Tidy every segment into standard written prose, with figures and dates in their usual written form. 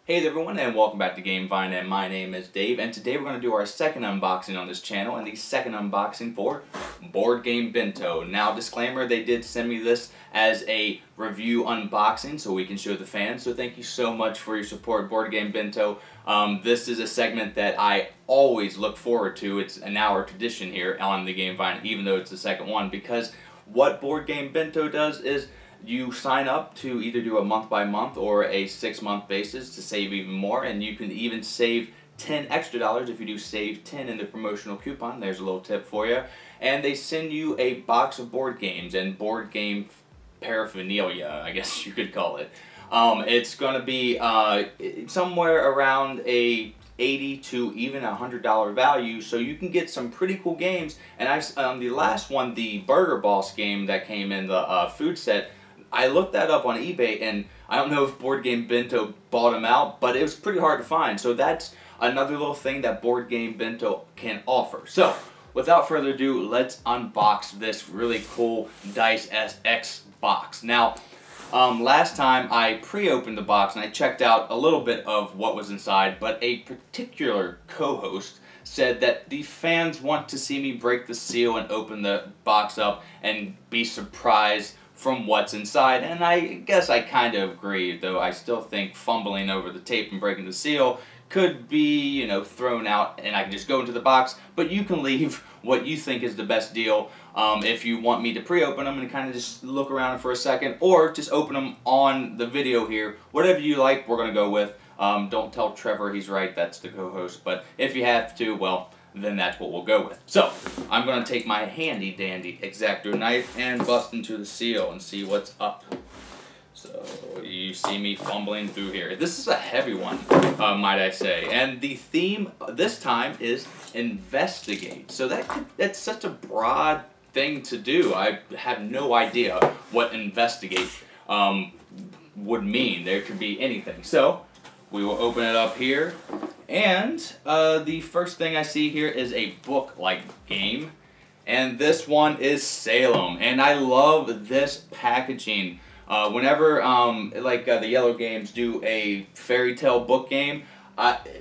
Hey there everyone, and welcome back to GameVine, and my name is Dave, and today we're going to do our second unboxing on this channel, and the second unboxing for Board Game Bento. Now, disclaimer, they did send me this as a review unboxing so we can show the fans, so thank you so much for your support, Board Game Bento. This is a segment that I always look forward to. It's now our tradition here on the GameVine, even though it's the second one, because what Board Game Bento does is you sign up to either do a month-by-month or a 6-month basis to save even more, and you can even save $10 extra if you do save 10 in the promotional coupon. There's a little tip for you. And they send you a box of board games and board game paraphernalia, I guess you could call it. It's going to be somewhere around a $80 to even $100 value, so you can get some pretty cool games. And the last one, the Burger Boss game that came in the food set, I looked that up on eBay, and I don't know if Board Game Bento bought them out, but it was pretty hard to find. So that's another little thing that Board Game Bento can offer. So without further ado, let's unbox this really cool Dice SX box. Now, last time I pre-opened the box and I checked out a little bit of what was inside, but a particular co-host said that the fans want to see me break the seal and open the box up and be surprised from what's inside, and I guess I kind of agree, though I still think fumbling over the tape and breaking the seal could be, you know, thrown out and I can just go into the box, but you can leave what you think is the best deal if you want me to pre-open them and kind of just look around for a second, or just open them on the video here. Whatever you like, we're going to go with. Don't tell Trevor he's right, that's the co-host, but if you have to, well, then that's what we'll go with. So, I'm going to take my handy dandy X-Acto knife and bust into the seal and see what's up. So, you see me fumbling through here. This is a heavy one, might I say. And the theme this time is investigate. So that's such a broad thing to do. I have no idea what investigate would mean. There could be anything. So, we will open it up here, and the first thing I see here is a book-like game, and this one is Salem, and I love this packaging. Whenever the Yellow Games do a fairy tale book game,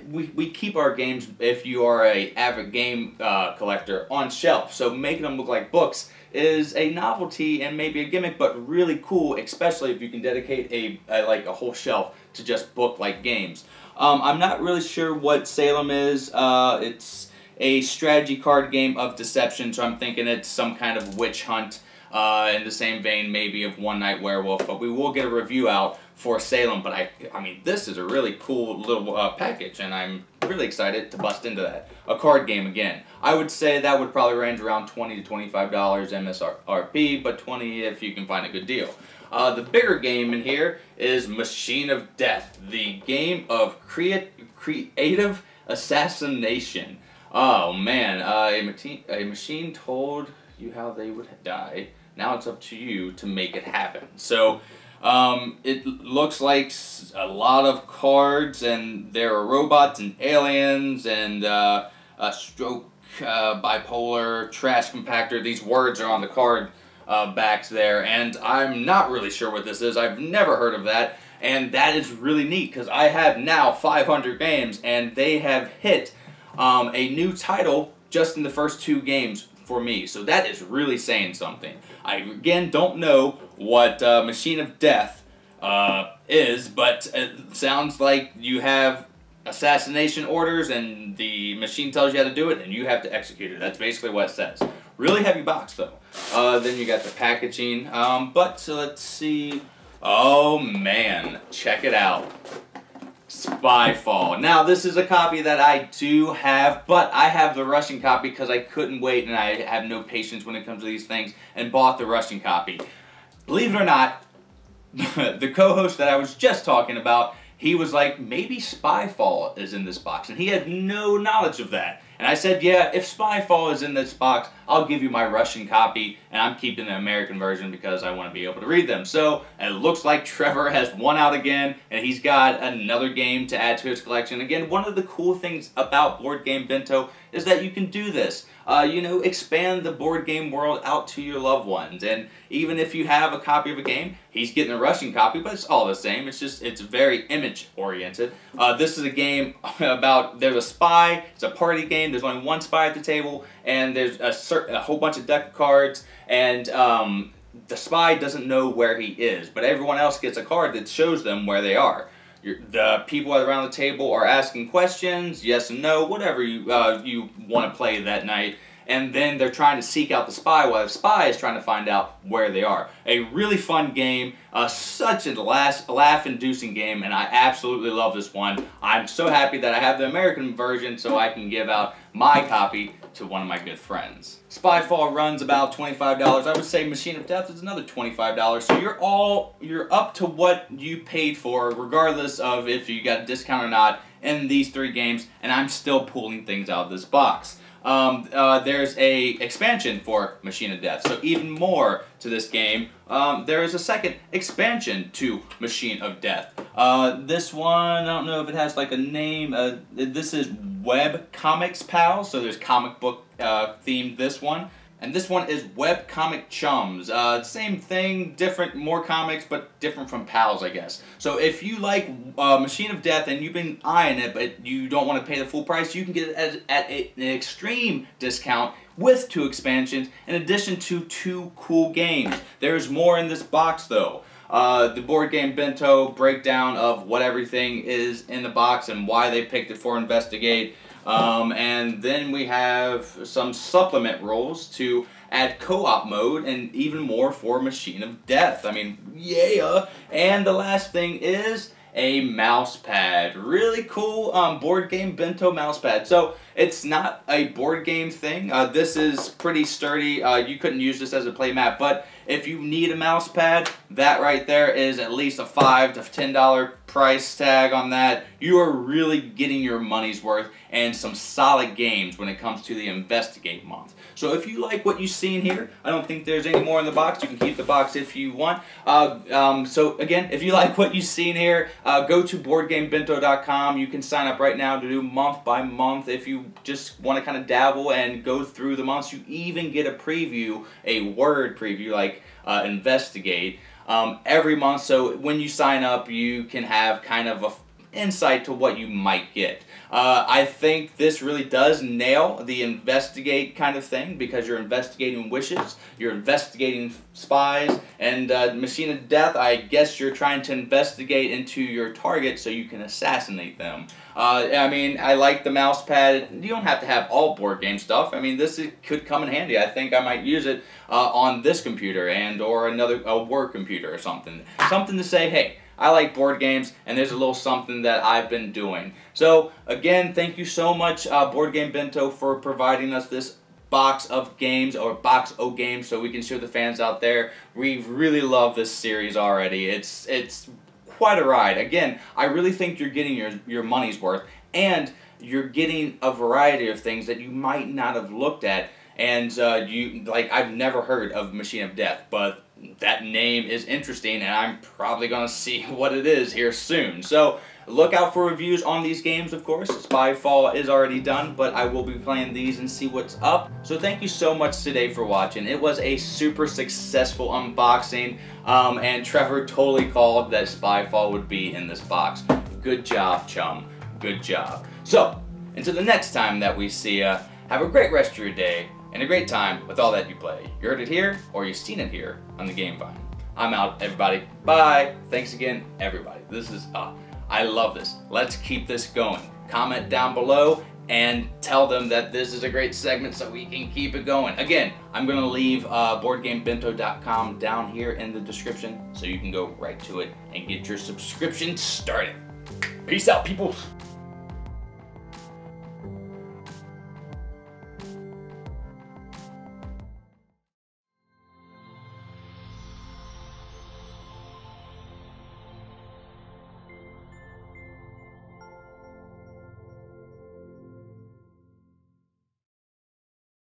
we keep our games, if you are a avid game collector, on shelf, so making them look like books is a novelty and maybe a gimmick, but really cool, especially if you can dedicate a whole shelf to just book-like games. I'm not really sure what Salem is. It's a strategy card game of deception, so I'm thinking it's some kind of witch hunt in the same vein maybe of One Night Werewolf, but we will get a review out for Salem. But I mean, this is a really cool little package, and I'm really excited to bust into that. A card game again. I would say that would probably range around $20 to $25 MSRP, but $20 if you can find a good deal. The bigger game in here is Machine of Death, the game of creative assassination. Oh man, a machine told you how they would die. Now it's up to you to make it happen. So it looks like a lot of cards, and there are robots and aliens and a stroke, bipolar, trash compactor. These words are on the card backs there, and I'm not really sure what this is. I've never heard of that, and that is really neat because I have now 500 games, and they have hit a new title just in the first 2 games for me. So that is really saying something. I again don't know what Machine of Death is, but it sounds like you have assassination orders and the machine tells you how to do it and you have to execute it. That's basically what it says. Really heavy box though. Then you got the packaging, but let's see. Oh man, check it out. Spyfall. Now this is a copy that I do have, but I have the Russian copy because I couldn't wait and I have no patience when it comes to these things, and bought the Russian copy. Believe it or not, the co-host that I was just talking about, he was like, maybe Spyfall is in this box, and he had no knowledge of that. And I said, yeah, if Spyfall is in this box, I'll give you my Russian copy, and I'm keeping the American version because I want to be able to read them. So it looks like Trevor has won out again, and he's got another game to add to his collection. Again, one of the cool things about Board Game Bento is that you can do this. You know, expand the board game world out to your loved ones. And even if you have a copy of a game, he's getting a Russian copy, but it's all the same. It's just, it's very image oriented. This is a game about, there's a spy, it's a party game, there's only one spy at the table, and there's a whole bunch of deck of cards, and the spy doesn't know where he is, but everyone else gets a card that shows them where they are. The people around the table are asking questions, yes and no, whatever you want to play that night, and then they're trying to seek out the spy while the spy is trying to find out where they are. A really fun game, such a laugh-inducing game, and I absolutely love this one. I'm so happy that I have the American version so I can give out my copy to one of my good friends. Spyfall runs about $25. I would say Machine of Death is another $25. So you're up to what you paid for, regardless of if you got a discount or not, in these three games, and I'm still pulling things out of this box. There's a expansion for Machine of Death, so even more to this game. There is a second expansion to Machine of Death. This one, I don't know if it has like a name. This is Web Comics Pals, so there's comic book themed this one. And this one is Web Comic Chums. Same thing, different, more comics, but different from Pals, I guess. So if you like Machine of Death and you've been eyeing it, but you don't want to pay the full price, you can get it at an extreme discount with 2 expansions, in addition to 2 cool games. There's more in this box, though. The Board Game Bento breakdown of what everything is in the box and why they picked it for Investigate. And then we have some supplement rules to add co-op mode and even more for Machine of Death. I mean, yeah! And the last thing is a mouse pad. Really cool Board Game Bento mouse pad. So it's not a board game thing. This is pretty sturdy. You couldn't use this as a play mat, but if you need a mouse pad, that right there is at least a $5 to $10 price tag on that. You are really getting your money's worth and some solid games when it comes to the Investigate month. So if you like what you see in here, I don't think there's any more in the box. You can keep the box if you want. So again, if you like what you see in here, go to BoardGameBento.com. You can sign up right now to do month by month if you just want to kind of dabble and go through the months. You even get a preview, a word preview like Investigate every month. So when you sign up, you can have kind of a insight to what you might get. I think this really does nail the Investigate kind of thing because you're investigating wishes, you're investigating spies, and Machine of Death, I guess you're trying to investigate into your target so you can assassinate them. I mean, I like the mouse pad. You don't have to have all board game stuff. I mean, this could come in handy. I think I might use it on this computer and or a work computer or something. Something to say, hey, I like board games, and there's a little something that I've been doing. So, again, thank you so much, Board Game Bento, for providing us this box of games, or box o' games, so we can show the fans out there. We really love this series already. It's quite a ride. Again, I really think you're getting your money's worth, and you're getting a variety of things that you might not have looked at. And I've never heard of Machine of Death, but that name is interesting, and I'm probably going to see what it is here soon. So look out for reviews on these games, of course. Spyfall is already done, but I will be playing these and see what's up. So thank you so much today for watching. It was a super successful unboxing, and Trevor totally called that Spyfall would be in this box. Good job, chum. Good job. So, until the next time that we see ya, have a great rest of your day, and a great time with all that you play. You heard it here, or you've seen it here on the Game Vine. I'm out, everybody. Bye. Thanks again, everybody. This is, I love this. Let's keep this going. Comment down below and tell them that this is a great segment so we can keep it going. Again, I'm going to leave BoardGameBento.com down here in the description so you can go right to it and get your subscription started. Peace out, people.